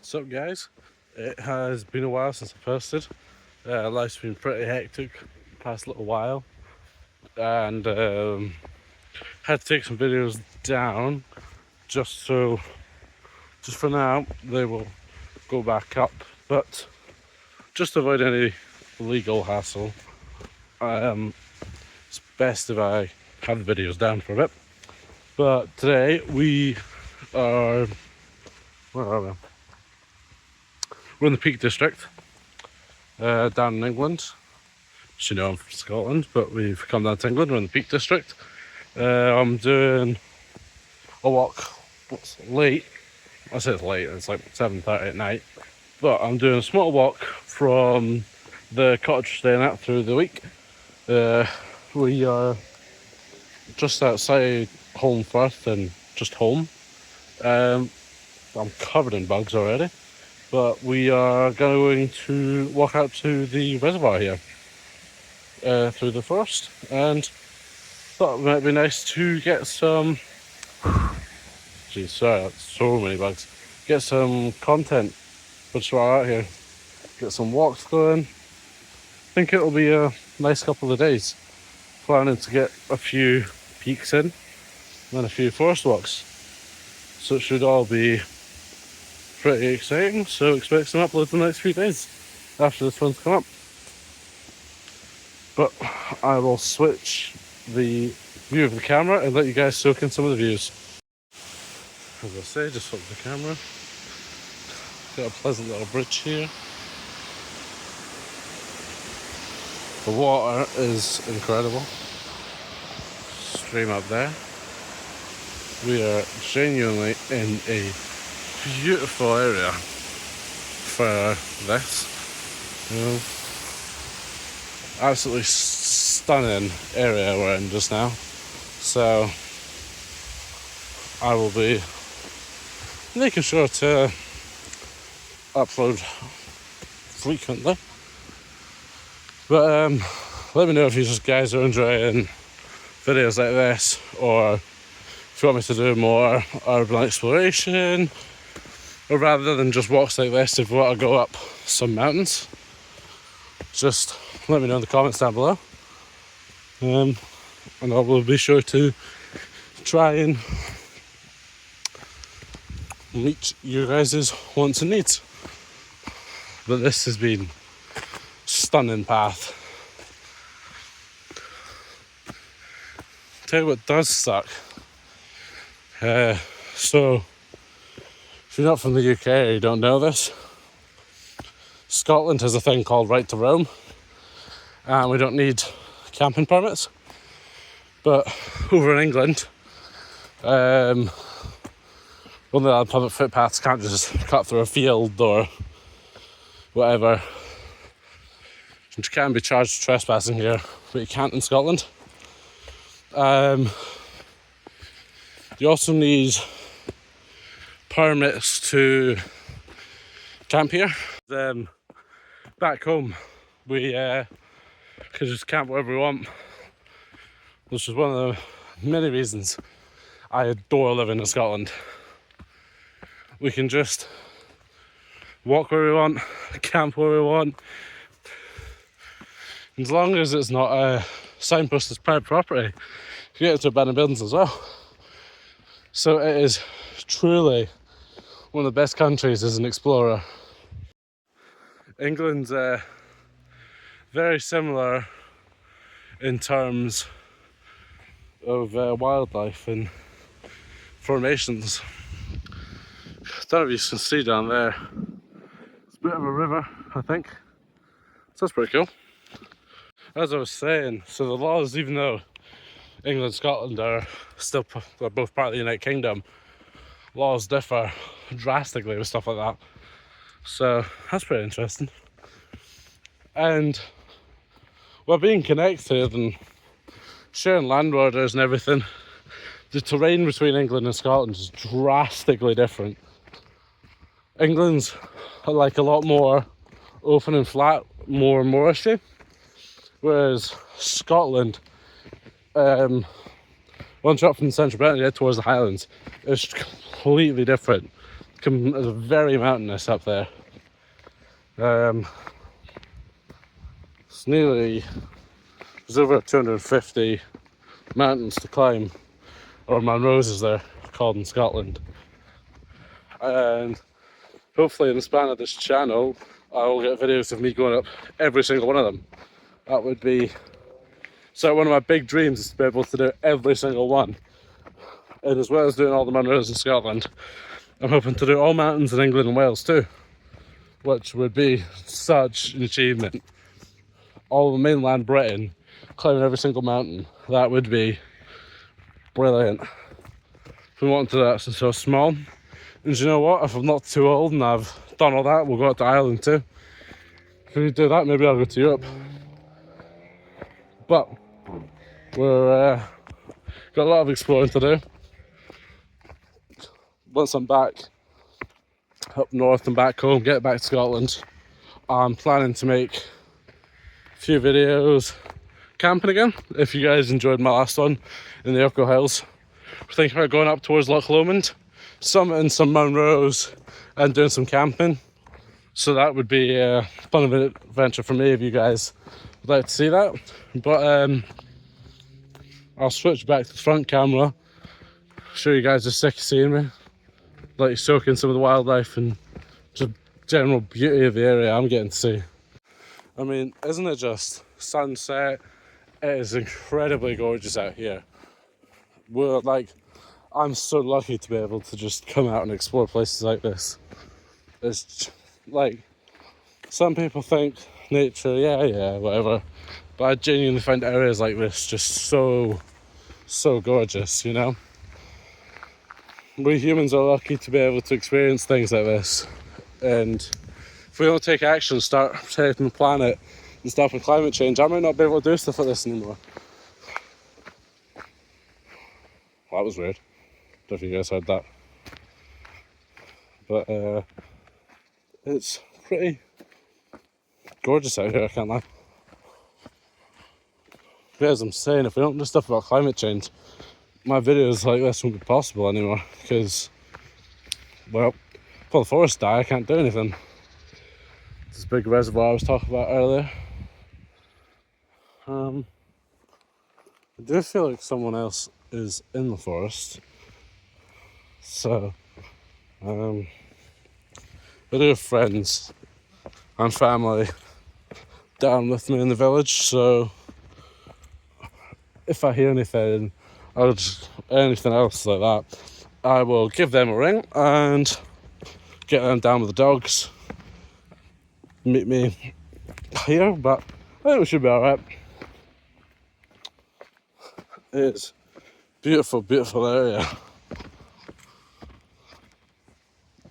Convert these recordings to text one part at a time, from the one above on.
What's up, guys? It has been a while since I posted. Life's been pretty hectic the past little while, and had to take some videos down just for now they will go back up. But just to avoid any legal hassle, it's best if I have the videos down for a bit. But today we are, where are we? We're in the Peak District, down in England. As you know, I'm from Scotland, but we've come down to England. We're in the Peak District. I'm doing a walk. It's late. I say it's late. It's like 7:30 at night. But I'm doing a small walk from the cottage we're staying at through the week. We are just outside Holmfirth and just Holme. I'm covered in bugs already. But we are going to walk out to the reservoir here through the forest, and thought it might be nice to get some. Geez, sorry, that's so many bugs. Get some content for while out here. Get some walks going. I think it'll be a nice couple of days. Planning to get a few peaks in and a few forest walks. So it should all be pretty exciting, so expect some uploads in the next few days after this one's come up. But I will switch the view of the camera and let you guys soak in some of the views. As I say, just flip the camera. Got a pleasant little bridge here. The water is incredible. Stream up there. We are genuinely in a beautiful area for this. Absolutely stunning area we're in just now. So I will be making sure to upload frequently. But let me know if you guys are enjoying videos like this, or if you want me to do more urban exploration, or rather than just walks like this, if you want to go up some mountains, just let me know in the comments down below. And I will be sure to try and meet your guys' wants and needs. But this has been stunning path. Tell you what does suck. So if you're not from the UK or you don't know this, Scotland has a thing called right to roam, and we don't need camping permits. But over in England, only public footpaths, can't just cut through a field or whatever. You can be charged for trespassing here, but you can't in Scotland. You also need permits to camp here. Back home, we can just camp wherever we want, which is one of the many reasons I adore living in Scotland. We can just walk where we want, camp where we want, as long as it's not a signpost as private property. You get to abandoned buildings as well. So it is truly one of the best countries as an explorer. England's very similar in terms of wildlife and formations. I don't know if you can see down there. It's a bit of a river, I think. So that's pretty cool. As I was saying, so the laws, even though England and Scotland are both part of the United Kingdom, laws differ drastically with stuff like that. So that's pretty interesting. And we're being connected and sharing land borders and everything. The terrain between England and Scotland is drastically different. England's like a lot more open and flat, more marshy, whereas Scotland, once you're up from the central Britain, you head towards the Highlands, it's completely different. It's very mountainous up there. It's nearly, there's over 250 mountains to climb, or Munros as they're called in Scotland. And hopefully in the span of this channel, I will get videos of me going up every single one of them. That would be, so one of my big dreams is to be able to do every single one. And as well as doing all the Munros in Scotland, I'm hoping to do all mountains in England and Wales too, which would be such an achievement. All of mainland Britain, climbing every single mountain, that would be brilliant. If we wanted to do that since I was small. And you know what, if I'm not too old and I've done all that, we'll go out to Ireland too. If we do that, maybe I'll go to Europe. But we're got a lot of exploring to do. Once I'm back up north and back home, get back to Scotland, I'm planning to make a few videos camping again. If you guys enjoyed my last one in the Ochil Hills, we're thinking about going up towards Loch Lomond, summiting some Munros and doing some camping. So that would be a fun adventure for me if you guys would like to see that. But I'll switch back to the front camera, show you guys the sick of seeing me, let you soak in some of the wildlife and just general beauty of the area I'm getting to see. I mean, isn't it just sunset? It is incredibly gorgeous out here. I'm so lucky to be able to just come out and explore places like this. It's like, some people think nature, yeah, whatever. But I genuinely find areas like this just so gorgeous, you know? We humans are lucky to be able to experience things like this. And if we don't take action, start protecting the planet and stopping climate change, I might not be able to do stuff like this anymore. Well, that was weird. Don't know if you guys heard that. But it's pretty gorgeous out here, I can't lie. But as I'm saying, if we don't do stuff about climate change, my videos like this won't be possible anymore, because, well, if all the forests die, I can't do anything. This big reservoir I was talking about earlier. I do feel like someone else is in the forest. So, I do have friends and family down with me in the village, so if I hear anything or anything else like that, I will give them a ring and get them down with the dogs. Meet me here, but I think we should be alright. It's beautiful, beautiful area.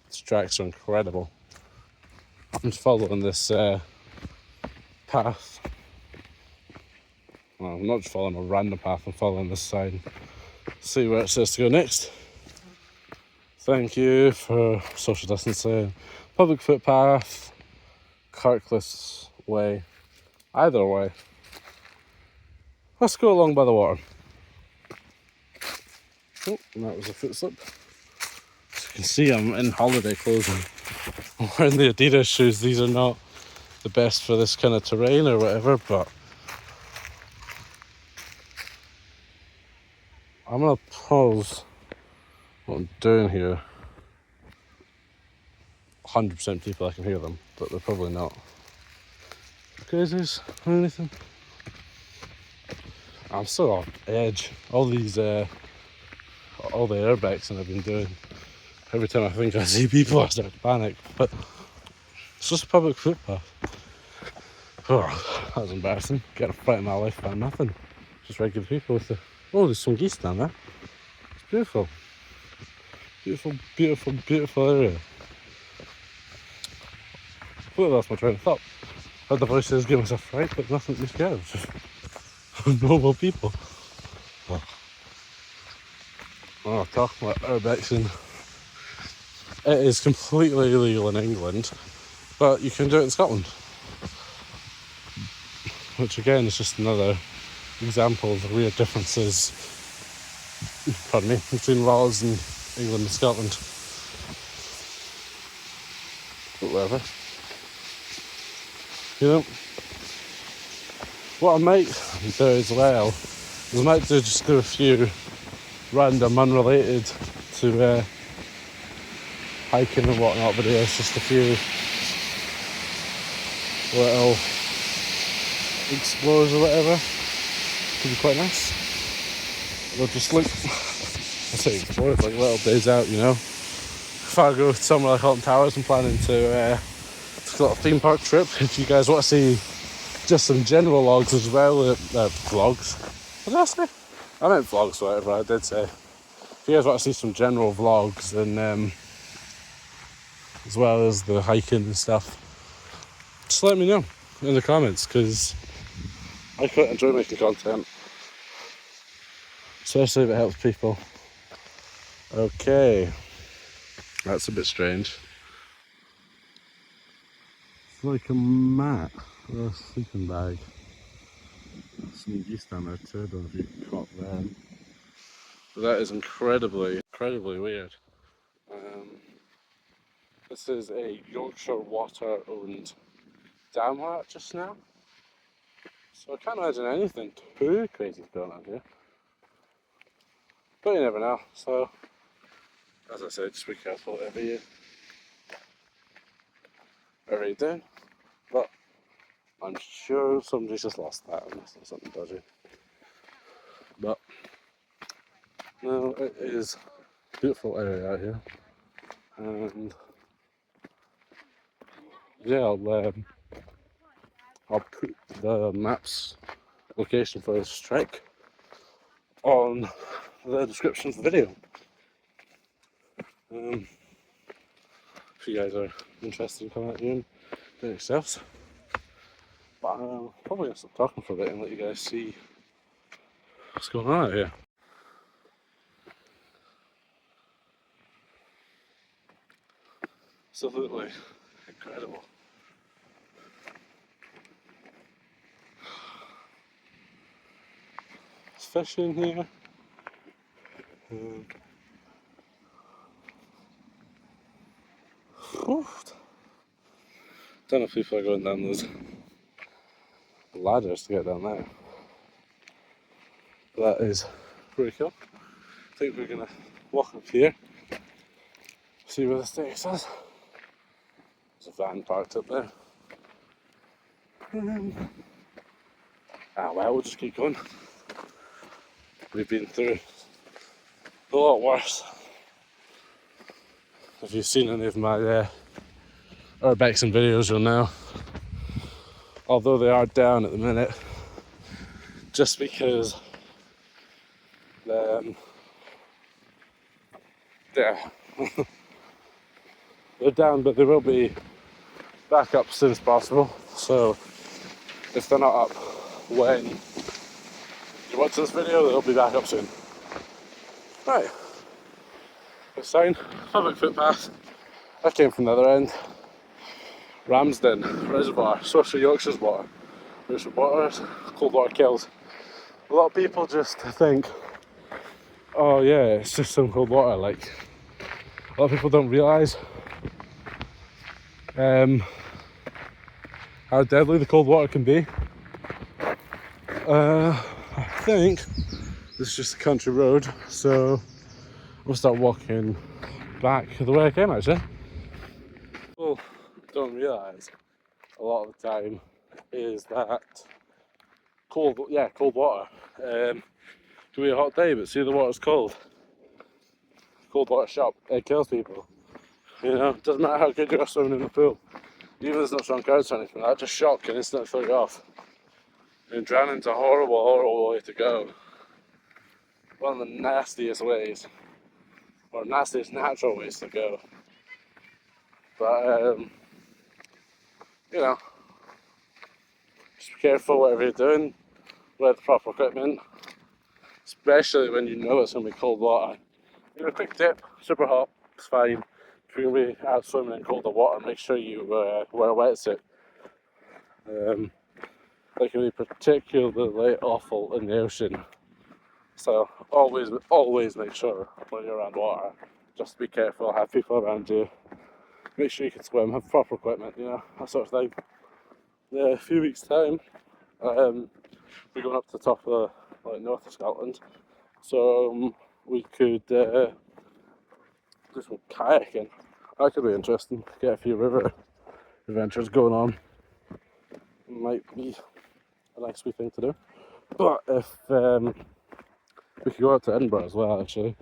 These tracks are incredible. I'm just following this path. Well, I'm not just following a random path, I'm following this sign. See where it says to go next. Thank you for social distancing. Public footpath, Kirkless Way, either way. Let's go along by the water. Oh, and that was a foot slip. As you can see, I'm in holiday clothing. I'm wearing the Adidas shoes. These are not the best for this kind of terrain or whatever, but I'm gonna pause what I'm doing here. 100% people, I can hear them, but they're probably not crazies or anything. I'm still on edge. All the airbags that I've been doing. Every time I think I see people, I start to panic. But it's just a public footpath. Oh, that was embarrassing. Get a fright in my life about nothing. Just regular people with the... Oh, there's some geese down there. It's beautiful. Beautiful, beautiful, beautiful area. I completely lost my train of thought. I had the voices give myself a fright, but nothing to be scared of. Just normal people. Oh, talking about urbex, it is completely illegal in England, but you can do it in Scotland. Which again is just another example of the weird differences, pardon me, between laws in England and Scotland. But whatever. You know, what I might do as well is I might just do a few random, unrelated to hiking and whatnot videos, just a few little explores or whatever. Could be quite nice. We'll just like, I say explores, like little days out, you know. If I go somewhere like Holme Towers, I'm planning to take a little theme park trip. If you guys want to see just some general vlogs as well, vlogs. What did I say? I meant vlogs, whatever I did say. If you guys want to see some general vlogs and as well as the hiking and stuff, just let me know in the comments, because I quite enjoy making content, especially if it helps people. Okay, that's a bit strange. It's like a mat or a sleeping bag. Some geese down there too, I don't know if you caught them. But that is incredibly weird. This is a Yorkshire Water owned dam rat just now. So I can't imagine anything too crazy going on here. But you never know. So, as I said, just be careful whatever you're doing. But I'm sure somebody's just lost that unless there's something dodgy. But no, it is a beautiful area out here. And yeah, I'll put the map's location for this trek on the description of the video. If you guys are interested in coming out here and doing it yourselves. But I'm probably going to stop talking for a bit and let you guys see what's going on out here. Absolutely incredible. There's fish in here. Don't know if people are going down those ladders to get down there. But that is pretty cool. I think we're going to walk up here, see where the staircase is. There's a van parked up there. Well, we'll just keep going. We've been through a lot worse. If you've seen any of my urbexing and videos, you'll know. Although they are down at the minute, just because they're down, but they will be back up as soon as possible. So if they're not up when you watch this video, they'll be back up soon. Right, a sign, public footpath. I came from the other end. Ramsden Reservoir, source of Yorkshire's water. There's water, cold water kills. A lot of people just think, oh yeah, it's just some cold water. Like, a lot of people don't realise how deadly the cold water can be. I think this is just a country road, so we'll start walking back the way I came actually. People don't realise a lot of the time is that cold water. It can be a hot day, but see the water's cold. Cold water shock, it kills people. You know, it doesn't matter how good you are swimming in the pool. Even if there's no strong currents or anything, that just shock can instantly throw you off. And drowning's a horrible way to go. One of the nastiest ways, or nastiest natural ways to go. But, you know, just be careful whatever you're doing, wear the proper equipment, especially when you know it's going to be cold water. You know, a quick tip, super hot, it's fine. If you're going to be out swimming in colder water, make sure you wear a wetsuit. They can be particularly awful in the ocean. So always make sure when you're around water, just be careful, have people around you. make sure you can swim, have proper equipment, you know, that sort of thing. In a few weeks' time, we're going up to the top of like north of Scotland, so we could do some kayaking. That could be interesting. Get a few river adventures going on. Might be a nice wee thing to do. But if we could go out to Edinburgh as well, actually.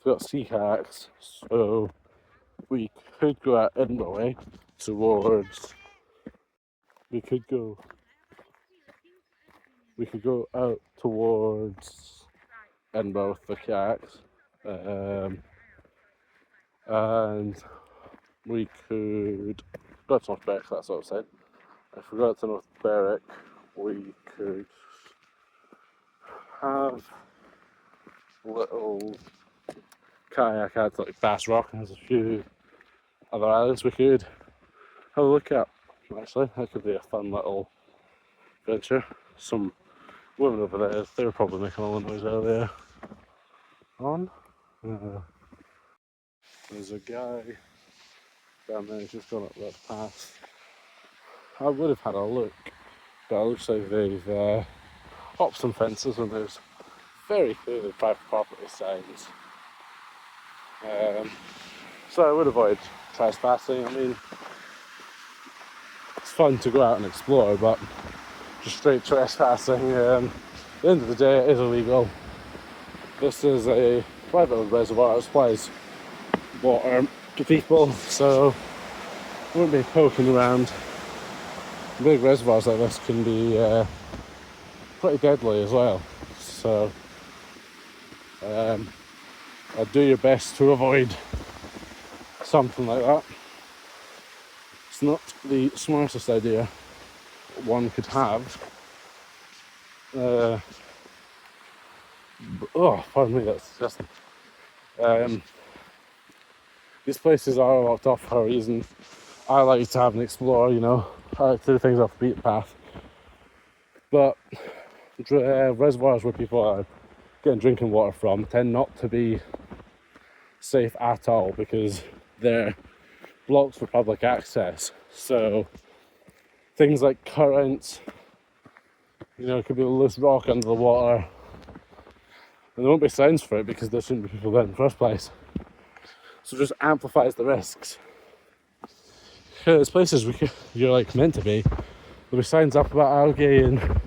We've got sea kayaks, so we could go out Edinburgh way towards. We could go out towards Edinburgh with the kayaks, and we could go to North Berwick, that sort of side. If we go out to North Berwick, we could have little kayak out to like Bass Rock, and there's a few other islands we could have a look at. Actually, that could be a fun little adventure. Some women over there, they were probably making all the noise earlier on. There's a guy down there who's just gone up that path. I would have had a look, but it looks like they've hopped some fences and there's very clearly private property signs. So I would avoid trespassing. I mean, it's fun to go out and explore, but just straight trespassing, at the end of the day, it is illegal. This is a private reservoir that supplies water to people, so I wouldn't be poking around. Big reservoirs like this can be pretty deadly as well, so I'd do your best to avoid something like that. It's not the smartest idea one could have. Pardon me, that's disgusting. These places are locked off for a reason. I like to have and explore, you know. I like to do things off the beaten path. But reservoirs where people are getting drinking water from tend not to be safe at all because they're blocked for public access. So things like currents, you know, it could be a loose rock under the water, and there won't be signs for it because there shouldn't be people there in the first place. So it just amplifies the risks. There's places you're like meant to be. There'll be signs up about algae and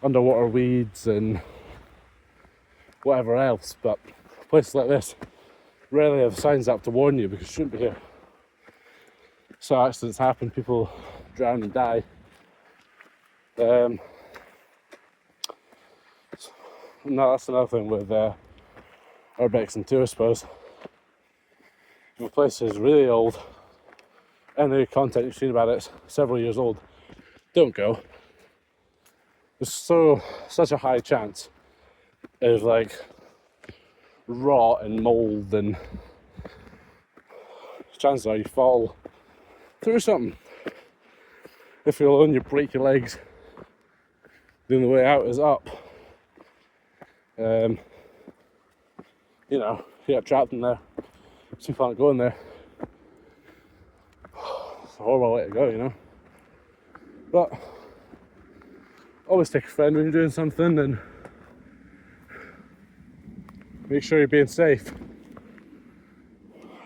underwater weeds and whatever else, but places like this rarely have signs up to warn you because you shouldn't be here. So accidents happen, people drown and die. No, that's another thing with urbexing too, I suppose. If a place is really old, any content you've seen about it several years old, don't go. There's such a high chance of like rot and mold, and chances are you fall through something. If you're alone, you break your legs. The only way out is up. You know, you get trapped in there. So you can't go in there. It's a horrible way to go, you know. But always take a friend when you're doing something and make sure you're being safe,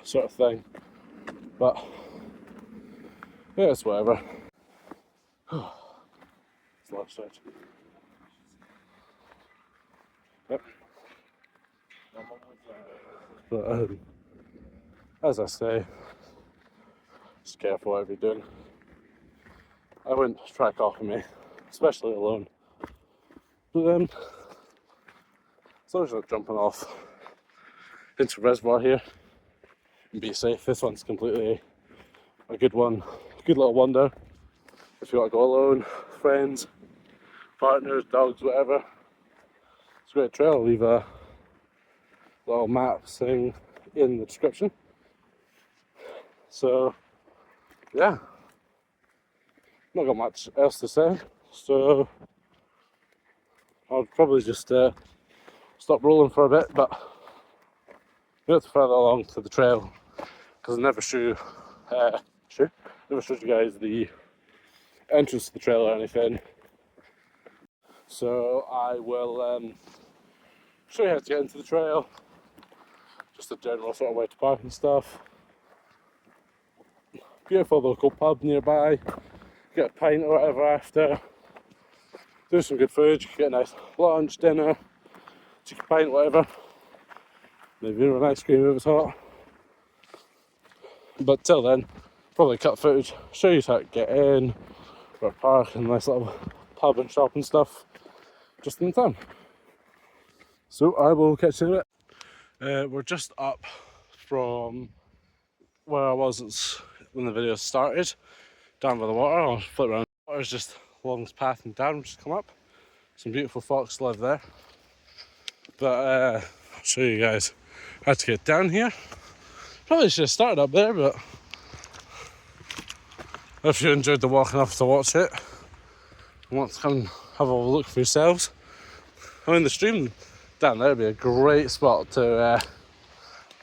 sort of thing. But yeah, it's whatever. It's a lot of stretch. Yep. But as I say, just careful whatever you're doing. I wouldn't try coffee me, especially alone. But then, as long as you're not jumping off into a reservoir here and be safe, this one's completely a good one, a good little wander. If you want to go alone, friends, partners, dogs, whatever. It's a great trail. I'll leave a little map thing in the description. So, yeah, not got much else to say. So, I'll probably just stop rolling for a bit, but we have to further along to the trail because I'm never sure Sure. Never showed you guys the entrance to the trail or anything. So I will show you how to get into the trail. Just a general sort of way to park and stuff. Beautiful local pub nearby. Get a pint or whatever after. Do some good food. You can get a nice lunch, dinner, chicken pint, whatever. Maybe an ice cream if it's hot. But till then, probably cut footage, show you how to get in, or park, and nice little pub and shop and stuff, just in town. So I will catch you in a bit. We're just up from where I was when the video started, down by the water. I'll flip around. The water's just along this path and down, just come up. Some beautiful fox live there. But I'll show you guys how to get down here. Probably should have started up there, but if you enjoyed the walk enough to watch it and want to come and have a look for yourselves, I mean, the stream down there would be a great spot to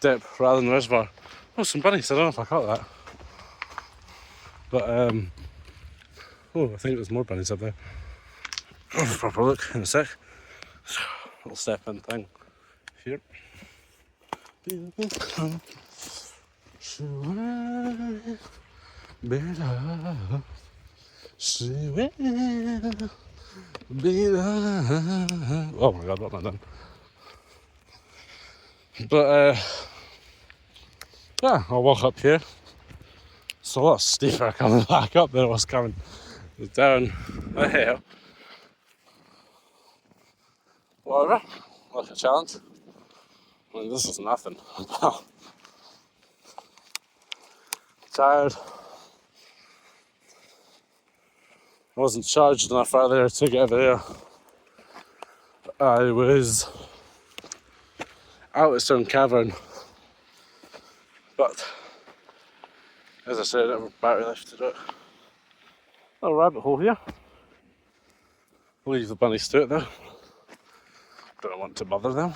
dip rather than the reservoir. Oh, some bunnies, I don't know if I caught that. But, oh, I think there's more bunnies up there. I'll have a proper look in a sec. Little step in thing here. She will be loved. She will be loved. Oh my god, what am I done? But yeah, I'll walk up here. It's a lot steeper coming back up than it was coming down the hill. Whatever, like a challenge. I mean, this is nothing. Tired. I wasn't charged enough earlier to get a video. I was out at Stone Cavern, but as I said, I don't have battery left to do it. Little rabbit hole here. I'll leave the bunnies to it though. Don't want to bother them.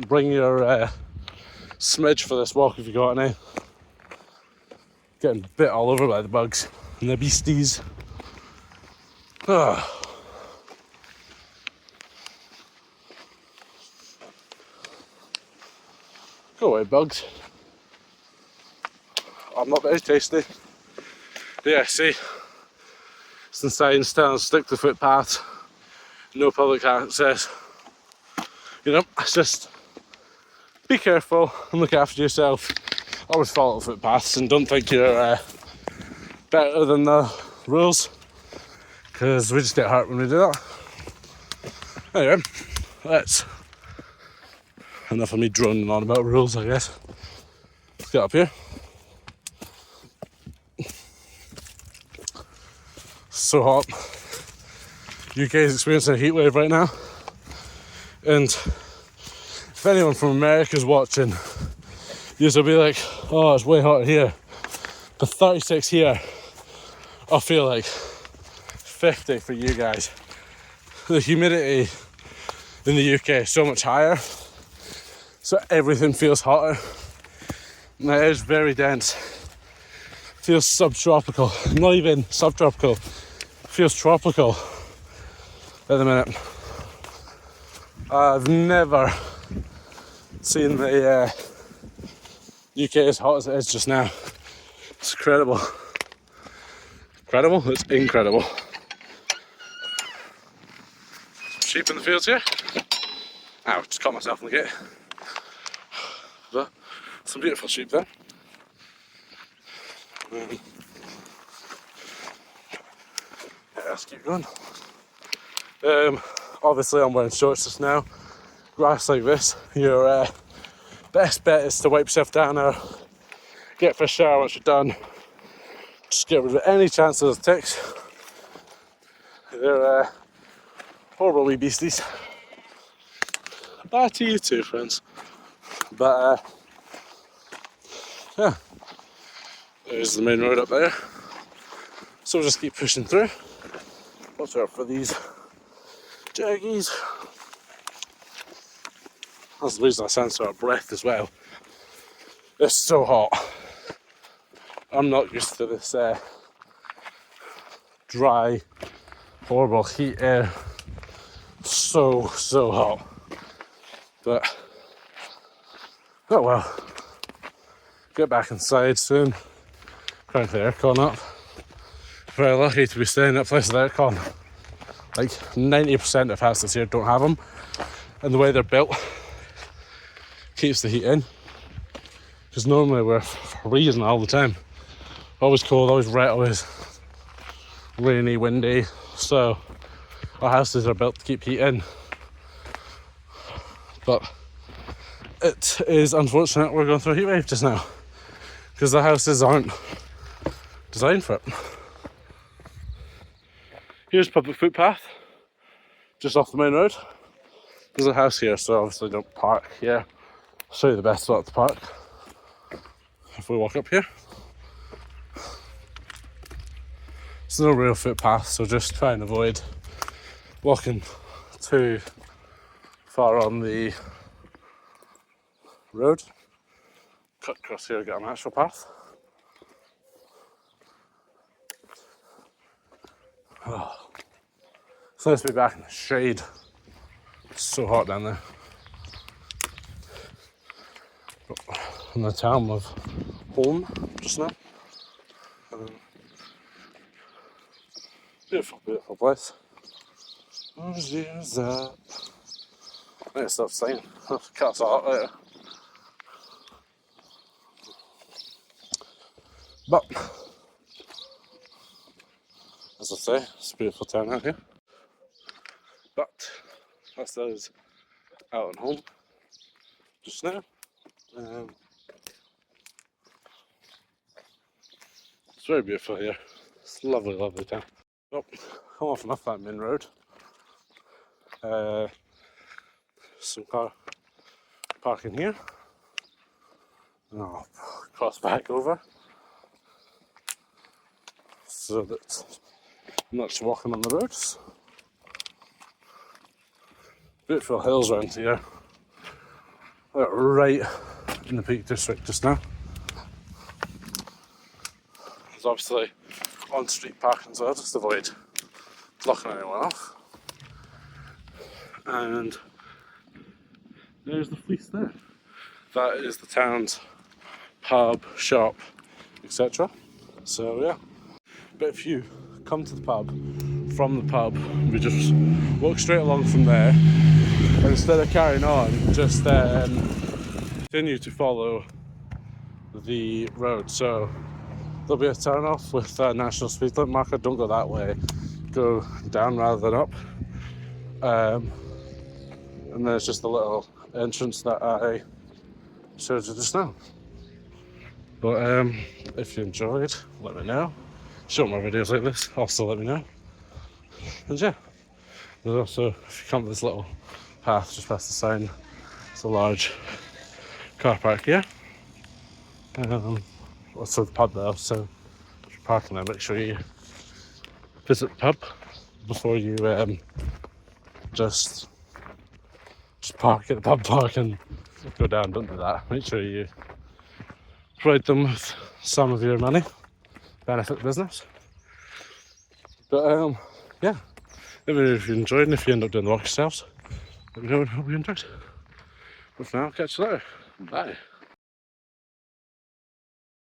Bring your smidge for this walk if you got any. Getting bit all over by the bugs and the beasties. Ugh. Go away, bugs. I'm not very tasty. Yeah, see, some signs telling us to stick to footpaths, no public access. You know, it's just be careful and look after yourself. Always follow footpaths and don't think you're better than the rules, because we just get hurt when we do that. Anyway, enough of me droning on about rules, I guess. Let's get up here. So hot. UK is experiencing a heat wave right now, and if anyone from America is watching, you'll be like, oh, it's way hotter here, but 36 here, I'll feel like 50 for you guys. The humidity in the UK is so much higher, so everything feels hotter, and it is very dense. Feels subtropical, not even subtropical, feels tropical at the minute. I've never seen the UK as hot as it is just now. It's incredible. Incredible? It's incredible. Sheep in the fields here. Ow, just caught myself in the gate. But some beautiful sheep there. Yeah, let's keep going. Obviously I'm wearing shorts just now. Grass like this, your best bet is to wipe yourself down or get for a shower once you're done. Just get rid of any chance of the ticks. They're horrible wee beasties. Bye to you too, friends. But yeah, there's the main road up there. So we'll just keep pushing through. Watch out for these jaggies. That's the reason I sound so out of breath as well. It's so hot. I'm not used to this dry, horrible heat air. So hot. But, oh well. Get back inside soon. Crank the aircon up. Very lucky to be staying in a place with aircon. Like 90% of houses here don't have them. And the way they're built keeps the heat in. Because normally we're freezing all the time. Always cold, always wet, always rainy, windy. So our houses are built to keep heat in. But it is unfortunate we're going through a heat wave just now. Because the houses aren't designed for it. Here's public footpath, just off the main road. There's a house here, so obviously don't park here. I'll show you the best spot to park. If we walk up here. There's no real footpath, so just try and avoid walking too far on the road. Cut across here, get an actual path. Oh, it's nice to be back in the shade. It's so hot down there. In the town of Holme just now. Beautiful, beautiful place. Where's yours up? I need to stop singing. Cat's hot later. But, as I say, it's a beautiful town out here. But, that's us out and home just now. It's very beautiful here. It's a lovely, lovely town. Oh, come off and off that main road. Some car parking here. And I'll cross back over so that I'm not just walking on the roads. Beautiful hills around here. We're right in the Peak District just now. There's obviously on-street parking, so I'll just avoid blocking anyone off. And there's the Fleece there. That is the town's pub, shop, etc. So yeah. But if you come to the pub, from the pub, we just walk straight along from there. And instead of carrying on, just continue to follow the road. So there'll be a turn off with a national speed limit marker. Don't go that way. Go down rather than up. And there's just a little entrance that I showed you just now. But if you enjoyed, let me know. Show more videos like this, also let me know. And yeah, there's also, if you come to this little path just past the sign, it's a large car park here. Also the pub there, so if you're parking there, make sure you visit the pub before you just park at the pub park and go down. Don't do that. Make sure you provide them with some of your money, benefit the business. But yeah, let me know if you enjoyed, and if you end up doing the walk yourselves, let me know and hope you enjoyed. But for now, catch you later. Bye.